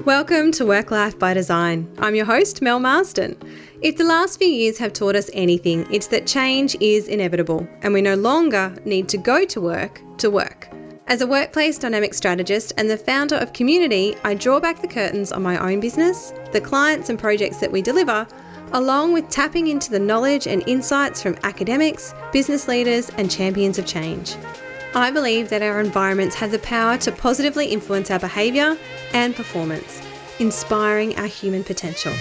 Welcome to Work Life by Design. I'm your host, Mel Marsden. If the last few years have taught us anything, it's that change is inevitable and we no longer need to go to work to work. As a workplace dynamic strategist and the founder of COMUNiTI, I draw back the curtains on my own business, the clients and projects that we deliver, along with tapping into the knowledge and insights from academics, business leaders and champions of change. I believe that our environments have the power to positively influence our behaviour and performance, inspiring our human potential.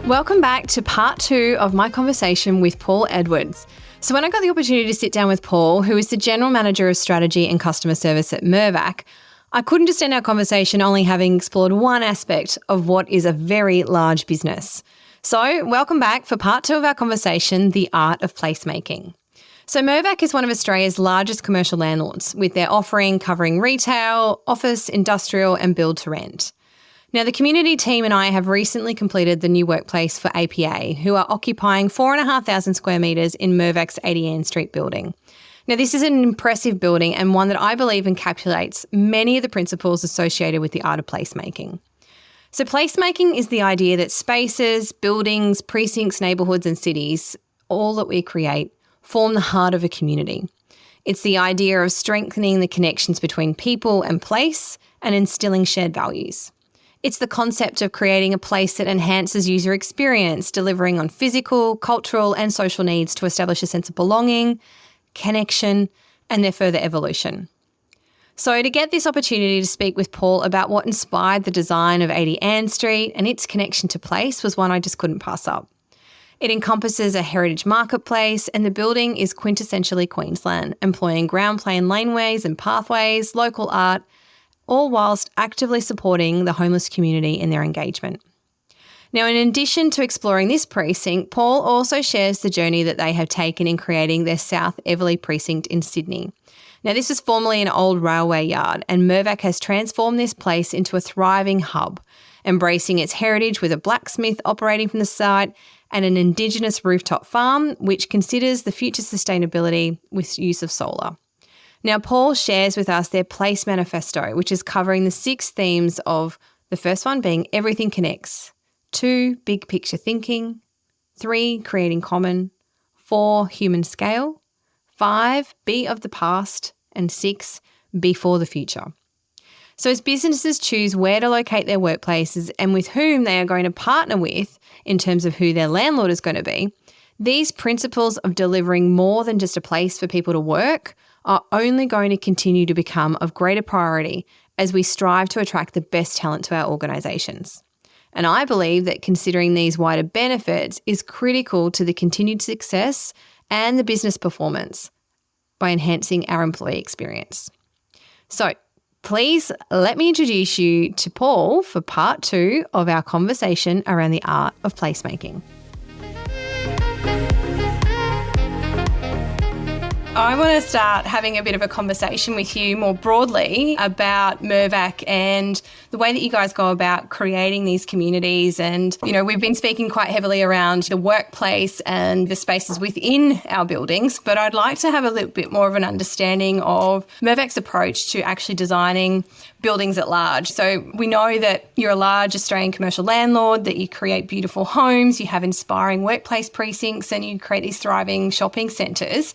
Welcome back to part 2 of my conversation with Paul Edwards. So when I got the opportunity to sit down with Paul, who is the General Manager of Strategy and Customer Service at Mirvac, I couldn't just end our conversation only having explored one aspect of what is a very large business. So welcome back for part 2 of our conversation, the Art of Placemaking. So Mirvac is one of Australia's largest commercial landlords, with their offering covering retail, office, industrial and build to rent. Now the COMUNiTI team and I have recently completed the new workplace for APA, who are occupying 4,500 square metres in Mirvac's 80 Ann Street building. Now this is an impressive building and one that I believe encapsulates many of the principles associated with the art of placemaking. So placemaking is the idea that spaces, buildings, precincts, neighbourhoods and cities, all that we create, form the heart of a community. It's the idea of strengthening the connections between people and place and instilling shared values. It's the concept of creating a place that enhances user experience, delivering on physical, cultural and social needs to establish a sense of belonging, connection and their further evolution. So to get this opportunity to speak with Paul about what inspired the design of 80 Ann Street and its connection to place was one I just couldn't pass up. It encompasses a heritage marketplace and the building is quintessentially Queensland, employing ground plane laneways and pathways, local art, all whilst actively supporting the homeless community in their engagement. Now, in addition to exploring this precinct, Paul also shares the journey that they have taken in creating their South Everleigh precinct in Sydney. Now, this was formerly an old railway yard and Mirvac has transformed this place into a thriving hub, embracing its heritage with a blacksmith operating from the site and an Indigenous rooftop farm, which considers the future sustainability with use of solar. Now, Paul shares with us their place manifesto, which is covering the 6 themes of the first one being everything connects, 2, big picture thinking, 3, creating common, 4, human scale, 5, be of the past, and 6, be for the future. So as businesses choose where to locate their workplaces and with whom they are going to partner with in terms of who their landlord is going to be, these principles of delivering more than just a place for people to work are only going to continue to become of greater priority as we strive to attract the best talent to our organisations. And I believe that considering these wider benefits is critical to the continued success and the business performance by enhancing our employee experience. So please let me introduce you to Paul for part 2 of our conversation around the art of placemaking. I want to start having a bit of a conversation with you more broadly about Mirvac and the way that you guys go about creating these communities. And, you know, we've been speaking quite heavily around the workplace and the spaces within our buildings, but I'd like to have a little bit more of an understanding of Mirvac's approach to actually designing buildings at large. So we know that you're a large Australian commercial landlord, that you create beautiful homes, you have inspiring workplace precincts, and you create these thriving shopping centres.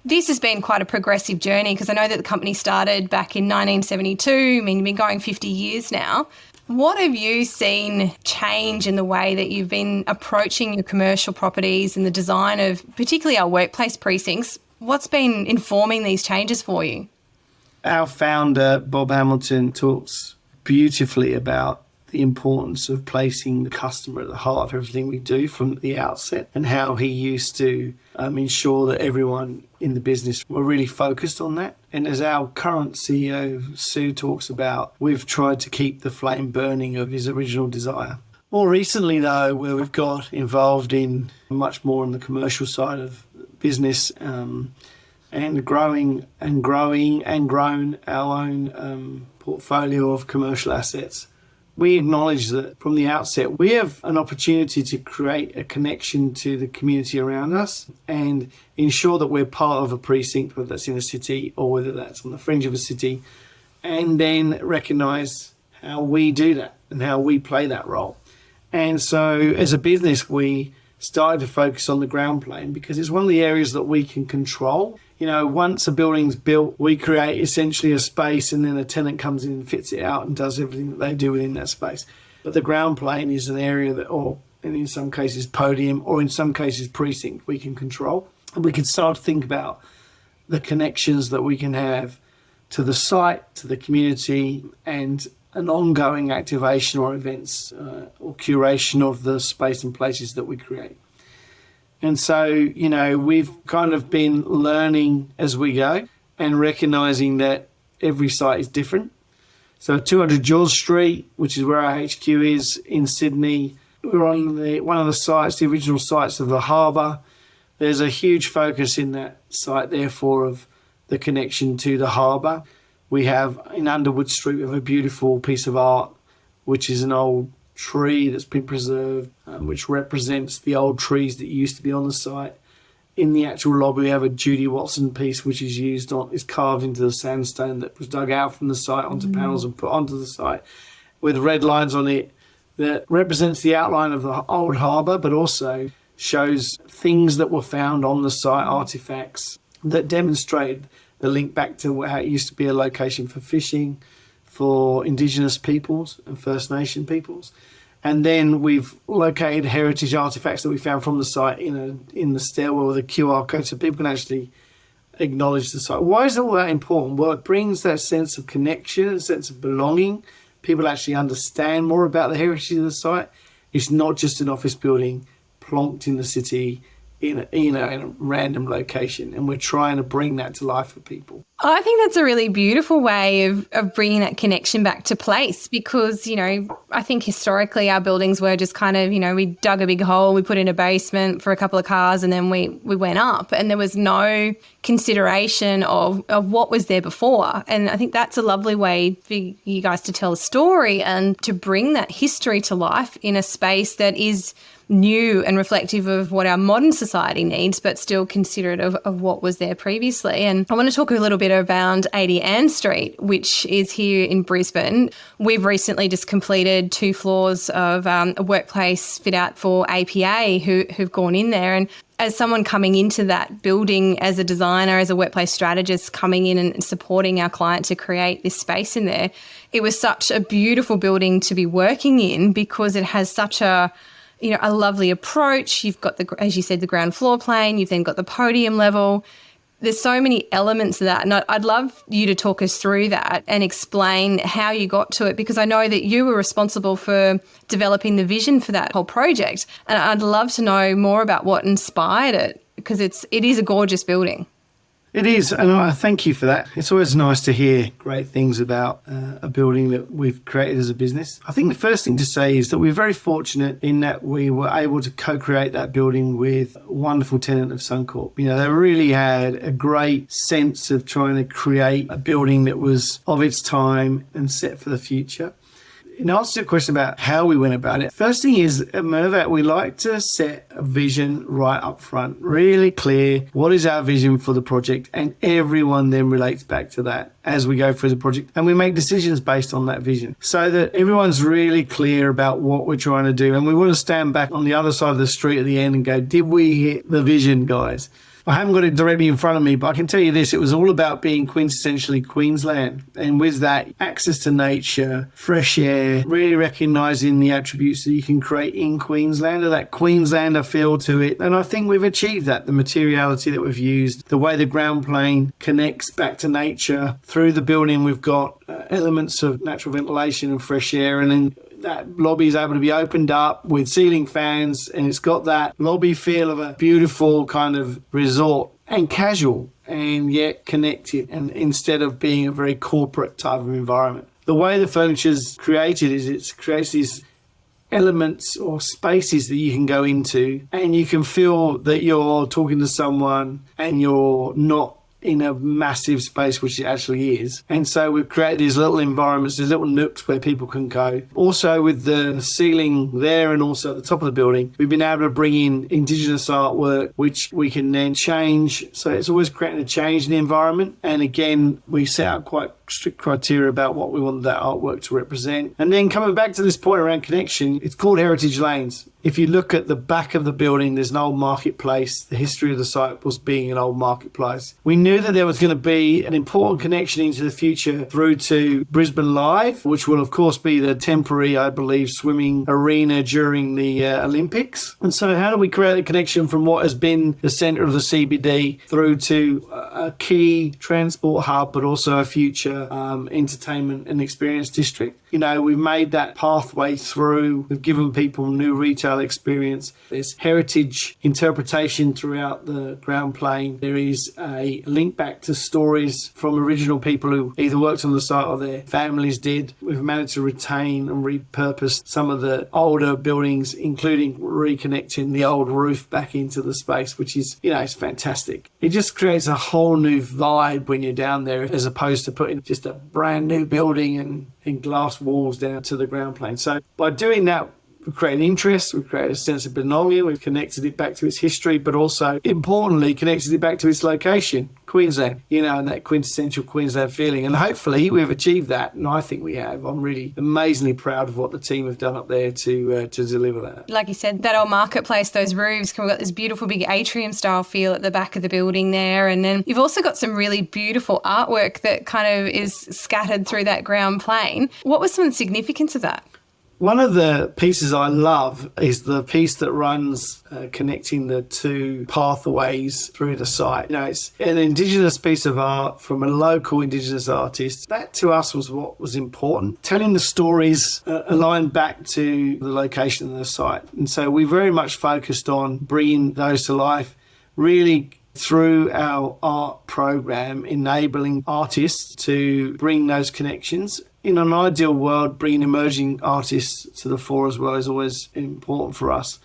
This has been quite a progressive journey because I know that the company started back in 1972. I mean, you've been going 50 years now. What have you seen change in the way that you've been approaching your commercial properties and the design of particularly our workplace precincts? What's been informing these changes for you? Our founder, Bob Hamilton, talks beautifully about the importance of placing the customer at the heart of everything we do from the outset, and how he used to ensure that everyone in the business were really focused on that. And as our current CEO, Sue, talks about, we've tried to keep the flame burning of his original desire. More recently, though, where we've got involved in much more on the commercial side of business and grown our own portfolio of commercial assets, we acknowledge that from the outset, we have an opportunity to create a connection to the community around us and ensure that we're part of a precinct, whether that's in a city or whether that's on the fringe of a city, and then recognise how we do that and how we play that role. And so as a business, we started to focus on the ground plane because it's one of the areas that we can control. You know, once a building's built, we create essentially a space and then a tenant comes in and fits it out and does everything that they do within that space. But the ground plane is an area that, and in some cases podium, or in some cases precinct, we can control. And we can start to think about the connections that we can have to the site, to the community, and an ongoing activation or events or curation of the space and places that we create. And so, you know, we've kind of been learning as we go and recognising that every site is different. So 200 George Street, which is where our HQ is in Sydney, we're on one of the sites, the original sites of the harbour. There's a huge focus in that site, therefore, of the connection to the harbour. We have in Underwood Street, we have a beautiful piece of art, which is an old tree that's been preserved, which represents the old trees that used to be on the site. In the actual lobby, we have a Judy Watson piece, which is carved into the sandstone that was dug out from the site onto panels and put onto the site with red lines on it that represents the outline of the old harbour, but also shows things that were found on the site, artefacts that demonstrate the link back to how it used to be a location for fishing for Indigenous peoples and First Nation peoples. And then we've located heritage artefacts that we found from the site in the stairwell with a QR code so people can actually acknowledge the site. Why is all that important? Well, it brings that sense of connection, a sense of belonging. People actually understand more about the heritage of the site. It's not just an office building plonked in the city in a random location, and we're trying to bring that to life for people. I think that's a really beautiful way of bringing that connection back to place because, you know, I think historically our buildings were just kind of, you know, we dug a big hole, we put in a basement for a couple of cars and then we went up, and there was no consideration of what was there before. And I think that's a lovely way for you guys to tell a story and to bring that history to life in a space that is new and reflective of what our modern society needs, but still considerate of what was there previously. And I want to talk a little bit about 80 Ann Street, which is here in Brisbane. We've recently just completed 2 floors of a workplace fit out for APA who've gone in there. And as someone coming into that building as a designer, as a workplace strategist, coming in and supporting our client to create this space in there, it was such a beautiful building to be working in because it has such a lovely approach. You've got as you said, the ground floor plane. You've then got the podium level. There's so many elements of that. And I'd love you to talk us through that and explain how you got to it, because I know that you were responsible for developing the vision for that whole project. And I'd love to know more about what inspired it, because it is a gorgeous building. It is, and I thank you for that. It's always nice to hear great things about a building that we've created as a business. I think the first thing to say is that we're very fortunate in that we were able to co-create that building with a wonderful tenant of Suncorp. You know, they really had a great sense of trying to create a building that was of its time and set for the future. In answer to your question about how we went about it, first thing is at Mirvac, we like to set a vision right up front, really clear. What is our vision for the project? And everyone then relates back to that as we go through the project. And we make decisions based on that vision so that everyone's really clear about what we're trying to do. And we want to stand back on the other side of the street at the end and go, did we hit the vision, guys? I haven't got it directly in front of me, but I can tell you this, it was all about being quintessentially Queensland. And with that, access to nature, fresh air, really recognising the attributes that you can create in Queensland, or that Queenslander feel to it. And I think we've achieved that. The materiality that we've used, the way the ground plane connects back to nature. Through the building, we've got elements of natural ventilation and fresh air, and then that lobby is able to be opened up with ceiling fans, and it's got that lobby feel of a beautiful kind of resort, and casual and yet connected, and instead of being a very corporate type of environment. The way the furniture's created is it creates these elements or spaces that you can go into and you can feel that you're talking to someone and you're not in a massive space, which it actually is. And so we've created these little environments, these little nooks where people can go. Also with the ceiling there and also at the top of the building, we've been able to bring in Indigenous artwork, which we can then change. So it's always creating a change in the environment. And again, we set out quite strict criteria about what we want that artwork to represent. And then coming back to this point around connection, it's called Heritage Lanes. If you look at the back of the building, there's an old marketplace. The history of the site was being an old marketplace. We knew that there was going to be an important connection into the future through to Brisbane Live, which will of course be the temporary, I believe, swimming arena during the Olympics. And so how do we create a connection from what has been the centre of the CBD through to a key transport hub, but also a future entertainment and experience district? You know, we've made that pathway through. We've given people new retail experience. There's heritage interpretation throughout the ground plane. There is a link back to stories from original people who either worked on the site or their families did. We've managed to retain and repurpose some of the older buildings, including reconnecting the old roof back into the space, which is, you know, it's fantastic. It just creates a whole new vibe when you're down there, as opposed to putting just a brand new building and glass walls down to the ground plane. So by doing that, we've created interest, we've created a sense of belonging, we've connected it back to its history, but also, importantly, connected it back to its location, Queensland, you know, and that quintessential Queensland feeling. And hopefully we've achieved that, and I think we have. I'm really amazingly proud of what the team have done up there to deliver that. Like you said, that old marketplace, those roofs, we've got this beautiful big atrium style feel at the back of the building there. And then you've also got some really beautiful artwork that kind of is scattered through that ground plane. What was some of the significance of that? One of the pieces I love is the piece that runs connecting the two pathways through the site. You know, it's an Indigenous piece of art from a local Indigenous artist. That to us was what was important. Telling the stories aligned back to the location of the site. And so we very much focused on bringing those to life, really through our art program, enabling artists to bring those connections. In an ideal world, bringing emerging artists to the fore as well is always important for us.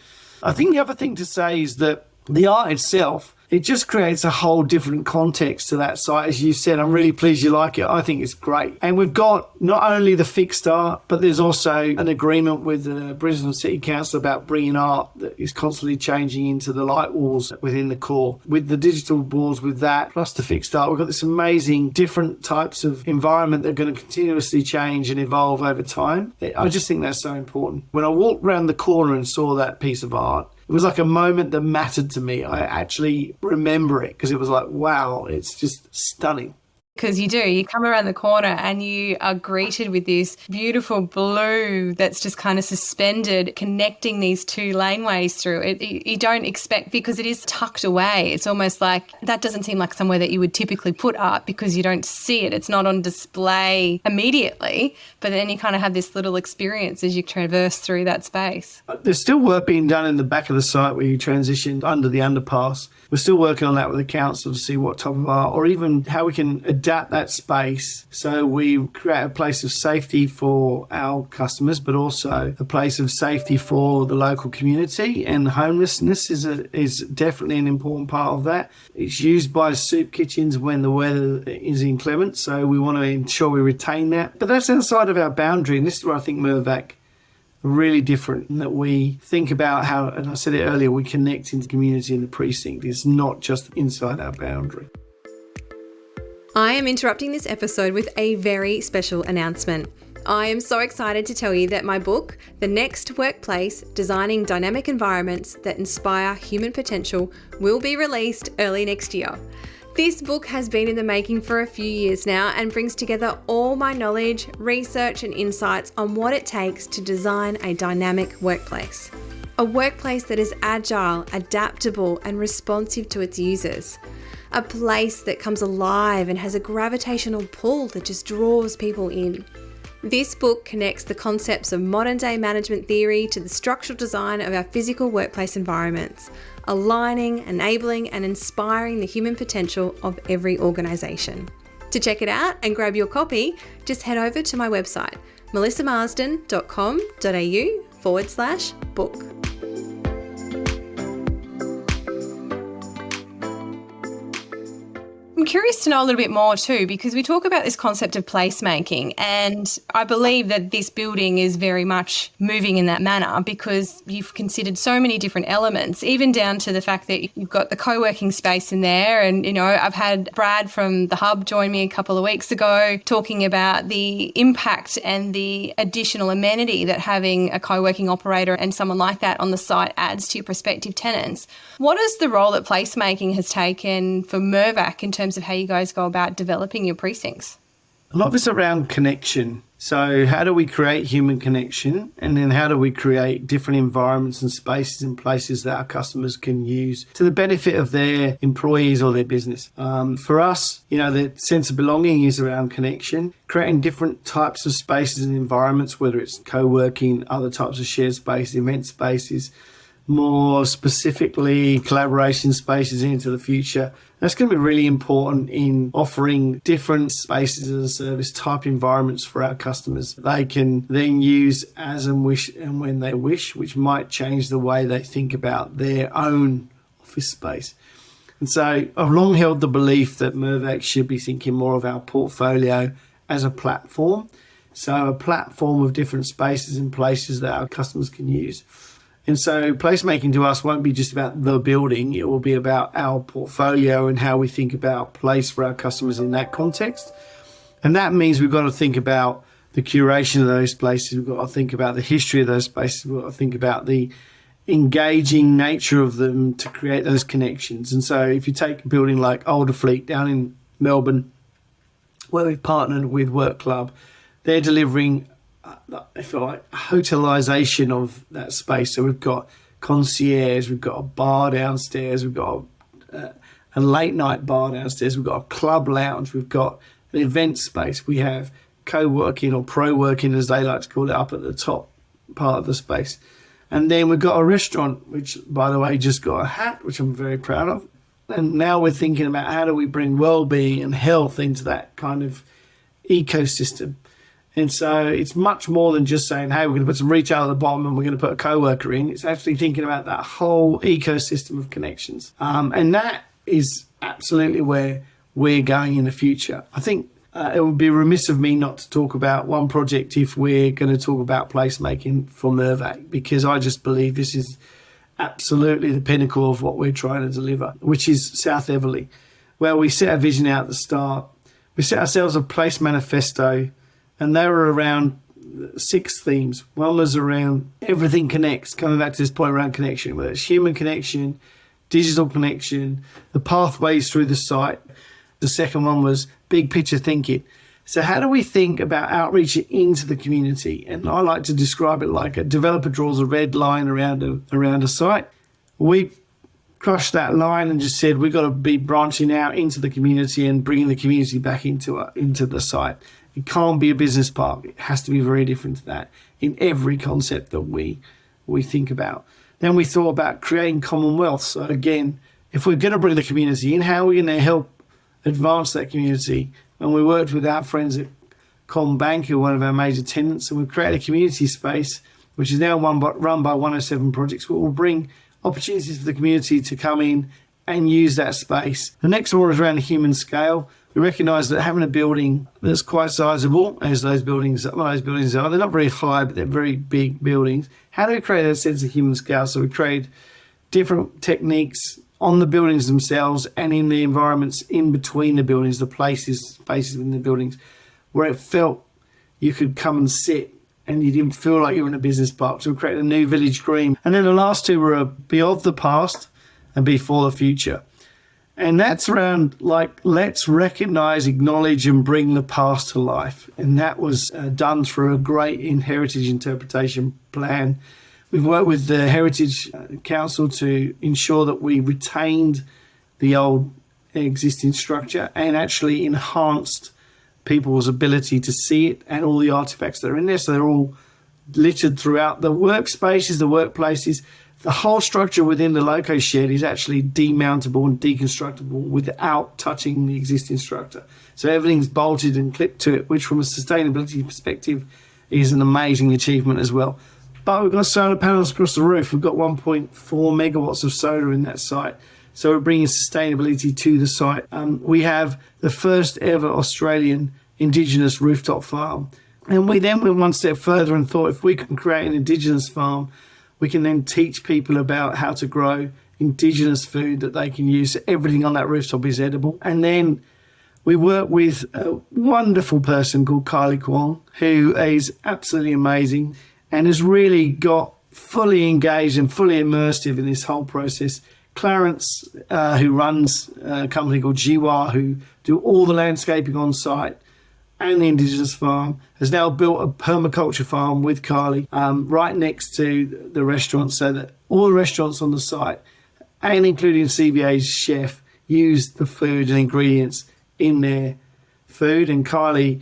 I think the other thing to say is that the art itself, it just creates a whole different context to that site. As you said, I'm really pleased you like it. I think it's great. And we've got not only the fixed art, but there's also an agreement with the Brisbane City Council about bringing art that is constantly changing into the light walls within the core. With the digital boards, with that, plus the fixed art, we've got this amazing different types of environment that are going to continuously change and evolve over time. I just think that's so important. When I walked around the corner and saw that piece of art, it was like a moment that mattered to me. I actually remember it because it was like, wow, it's just stunning. Because you come around the corner and you are greeted with this beautiful blue that's just kind of suspended, connecting these two laneways through it. You don't expect, because it is tucked away. It's almost like that doesn't seem like somewhere that you would typically put art because you don't see it. It's not on display immediately, but then you kind of have this little experience as you traverse through that space. There's still work being done in the back of the site where you transition under the underpass. We're still working on that with the council to see what type of art, or even how we can adapt that space so we create a place of safety for our customers, but also a place of safety for the local community. And homelessness is definitely an important part of that. It's used by soup kitchens when the weather is inclement, so we want to ensure we retain that. But that's outside of our boundary, and this is where I think Mirvac really different, in that we think about how, and I said it earlier, we connect into the community in the precinct. It's not just inside our boundary. I am interrupting this episode with a very special announcement. I am so excited to tell you that my book, The Next Workplace, Designing Dynamic Environments That Inspire Human Potential, will be released early next year. This book has been in the making for a few years now and brings together all my knowledge, research and insights on what it takes to design a dynamic workplace. A workplace that is agile, adaptable and responsive to its users. A place that comes alive and has a gravitational pull that just draws people in. This book connects the concepts of modern day management theory to the structural design of our physical workplace environments, aligning, enabling and inspiring the human potential of every organisation. To check it out and grab your copy, just head over to my website, melissamarsden.com.au/book. I'm curious to know a little bit more too, because we talk about this concept of placemaking, and I believe that this building is very much moving in that manner because you've considered so many different elements, even down to the fact that you've got the co-working space in there. And, I've had Brad from the Hub join me a couple of weeks ago talking about the impact and the additional amenity that having a co-working operator and someone like that on the site adds to your prospective tenants. What is the role that placemaking has taken for Mirvac in terms of how you guys go about developing your precincts? A lot of it's around connection. So how do we create human connection? And then how do we create different environments and spaces and places that our customers can use to the benefit of their employees or their business? For us, the sense of belonging is around connection, creating different types of spaces and environments, whether it's co-working, other types of shared space, event spaces, more specifically collaboration spaces into the future. That's going to be really important in offering different spaces as a service type environments for our customers. They can then use as and wish and when they wish, which might change the way they think about their own office space. And so I've long held the belief that Mirvac should be thinking more of our portfolio as a platform. So a platform of different spaces and places that our customers can use. And so placemaking to us won't be just about the building, it will be about our portfolio and how we think about place for our customers in that context. And that means we've got to think about the curation of those places, we've got to think about the history of those spaces, we've got to think about the engaging nature of them to create those connections. And so if you take a building like Older Fleet down in Melbourne, where we've partnered with Work Club, they're delivering I feel like hotelisation of that space. So we've got concierge, we've got a bar downstairs, we've got a late night bar downstairs, we've got a club lounge, we've got an event space, we have co-working or pro-working as they like to call it up at the top part of the space. And then we've got a restaurant, which by the way just got a hat, which I'm very proud of. And now we're thinking about how do we bring well-being and health into that kind of ecosystem. And so it's much more than just saying, hey, we're going to put some retail at the bottom and we're going to put a co-worker in. It's actually thinking about that whole ecosystem of connections. And that is absolutely where we're going in the future. I think it would be remiss of me not to talk about one project if we're going to talk about placemaking for Mirvac, because I just believe this is absolutely the pinnacle of what we're trying to deliver, which is South Everleigh, where we set a vision out at the start. We set ourselves a place manifesto, and they were around 6 themes. One was around everything connects, coming back to this point around connection, whether it's human connection, digital connection, the pathways through the site. The second one was big picture thinking. So how do we think about outreach into the community? And I like to describe it like a developer draws a red line around a site. We crushed that line and just said we've got to be branching out into the community and bringing the community back into the site. It can't be a business park. It has to be very different to that in every concept that we think about. Then we thought about creating commonwealth. So again, if we're going to bring the community in, how are we going to help advance that community? And we worked with our friends at CommBank, who are one of our major tenants, and we've created a community space, which is now run by 107 Projects, which will bring opportunities for the community to come in and use that space. The next one is around the human scale. We recognise that having a building that's quite sizable, as those buildings are, they're not very high, but they're very big buildings. How do we create a sense of human scale? So we create different techniques on the buildings themselves and in the environments in between the buildings, the spaces in the buildings, where it felt you could come and sit and you didn't feel like you were in a business park. So we created a new village green. And then the last two were be of the past and be for the future. And that's around let's recognise, acknowledge and bring the past to life. And that was done through a great heritage interpretation plan. We've worked with the Heritage Council to ensure that we retained the old existing structure and actually enhanced people's ability to see it and all the artefacts that are in there. So they're all littered throughout the workspaces, the workplaces. The whole structure within the loco shed is actually demountable and deconstructible without touching the existing structure. So everything's bolted and clipped to it, which from a sustainability perspective is an amazing achievement as well. But we've got solar panels across the roof. We've got 1.4 megawatts of solar in that site. So we're bringing sustainability to the site. We have the first ever Australian Indigenous rooftop farm. And we then went one step further and thought if we can create an Indigenous farm, we can then teach people about how to grow Indigenous food that they can use. Everything on that rooftop is edible. And then we work with a wonderful person called Kylie Kwong, who is absolutely amazing and has really got fully engaged and fully immersive in this whole process. Clarence, who runs a company called Jiwa, who do all the landscaping on site, and the Indigenous farm, has now built a permaculture farm with Kylie right next to the restaurant, so that all the restaurants on the site, and including CVA's chef, use the food and ingredients in their food. And Kylie,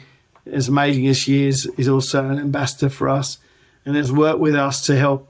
as amazing as she is also an ambassador for us and has worked with us to help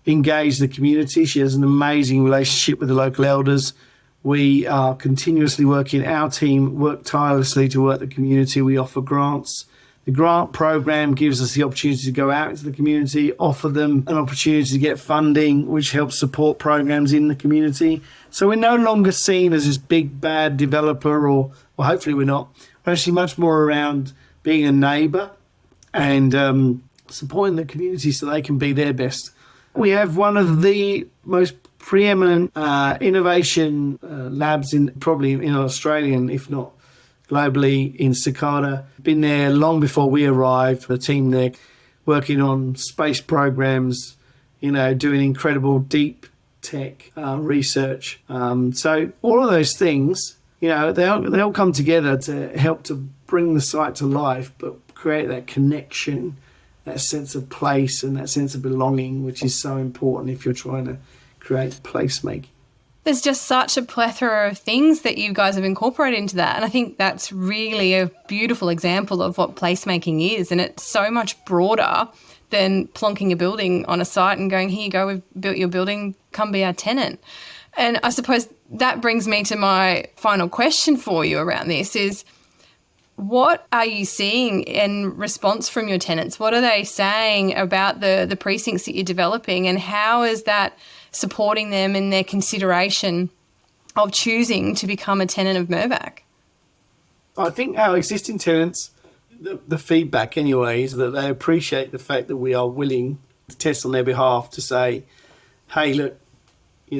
engage the community. She has an amazing relationship with the local elders. We are continuously working, our team work tirelessly to work the community. We offer grants. The grant program gives us the opportunity to go out into the community, offer them an opportunity to get funding, which helps support programs in the community. So we're no longer seen as this big bad developer, or hopefully we're not. We're actually much more around being a neighbour and supporting the community so they can be their best. We have one of the most preeminent innovation labs probably in Australia, if not globally, in Cicada. Been there long before we arrived. The team there working on space programs, doing incredible deep tech research. So all of those things, they all come together to help to bring the site to life, but create that connection, that sense of place and that sense of belonging, which is so important if you're trying to create placemaking. There's just such a plethora of things that you guys have incorporated into that. And I think that's really a beautiful example of what placemaking is. And it's so much broader than plonking a building on a site and going, here you go, we've built your building, come be our tenant. And I suppose that brings me to my final question for you around this is, what are you seeing in response from your tenants? What are they saying about the precincts that you're developing, and how is that supporting them in their consideration of choosing to become a tenant of Mirvac? I think our existing tenants, the feedback anyway, is that they appreciate the fact that we are willing to test on their behalf, to say, hey, look, you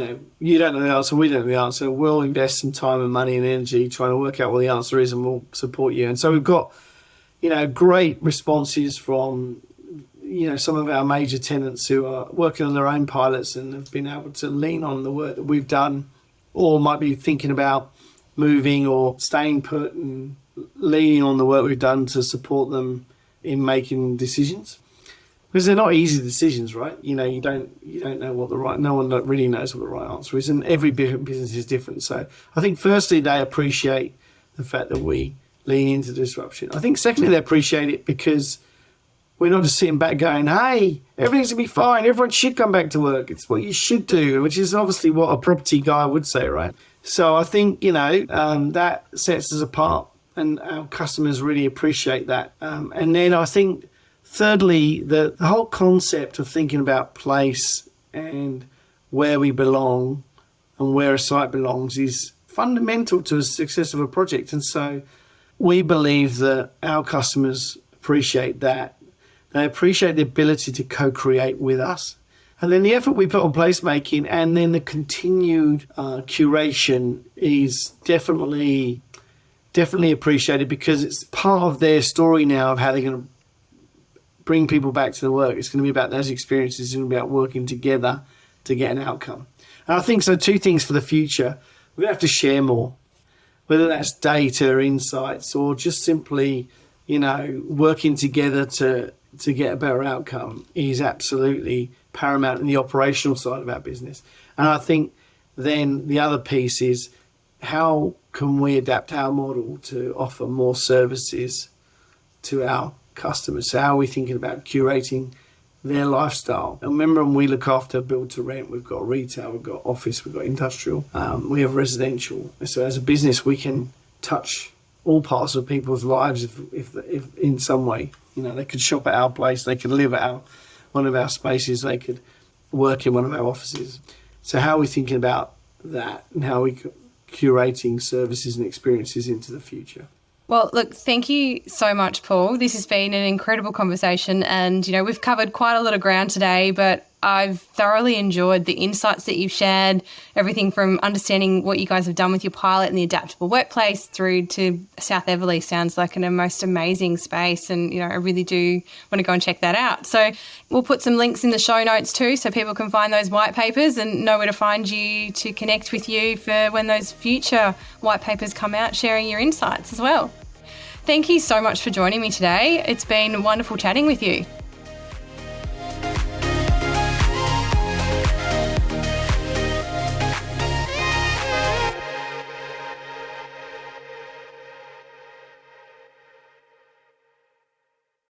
don't know the answer, we don't know the answer. We'll invest some time and money and energy trying to work out what the answer is, and we'll support you. And so we've got, great responses from, some of our major tenants who are working on their own pilots and have been able to lean on the work that we've done, or might be thinking about moving or staying put, and leaning on the work we've done to support them in making decisions. Because they're not easy decisions, right? You don't know what no one really knows what the right answer is, and every business is different. So I think firstly, they appreciate the fact that we lean into disruption. I think secondly, they appreciate it because we're not just sitting back going, hey, everything's gonna be fine, everyone should come back to work. It's what you should do, which is obviously what a property guy would say, right? So I think, that sets us apart, and our customers really appreciate that. And then I think, thirdly, the whole concept of thinking about place and where we belong and where a site belongs is fundamental to the success of a project. And so we believe that our customers appreciate that. They appreciate the ability to co-create with us. And then the effort we put on placemaking, and then the continued curation, is definitely appreciated, because it's part of their story now of how they're going to bring people back to the work. It's going to be about those experiences. It's going to be about working together to get an outcome. And I think so. Two things for the future: we're going to have to share more, whether that's data or insights, or just simply, working together to get a better outcome is absolutely paramount in the operational side of our business. And I think then the other piece is, how can we adapt our model to offer more services to our customers? So how are we thinking about curating their lifestyle? And remember, when we look after build to rent, we've got retail, we've got office, we've got industrial, we have residential. So as a business, we can touch all parts of people's lives if in some way. They could shop at our place, they could live at one of our spaces, they could work in one of our offices. So how are we thinking about that and how we curating services and experiences into the future. Well, look, thank you so much, Paul. This has been an incredible conversation and, we've covered quite a lot of ground today, but I've thoroughly enjoyed the insights that you've shared, everything from understanding what you guys have done with your pilot and the adaptable workplace through to South Everleigh. Sounds like a most amazing space and, I really do want to go and check that out. So we'll put some links in the show notes too so people can find those white papers and know where to find you to connect with you for when those future white papers come out, sharing your insights as well. Thank you so much for joining me today. It's been wonderful chatting with you.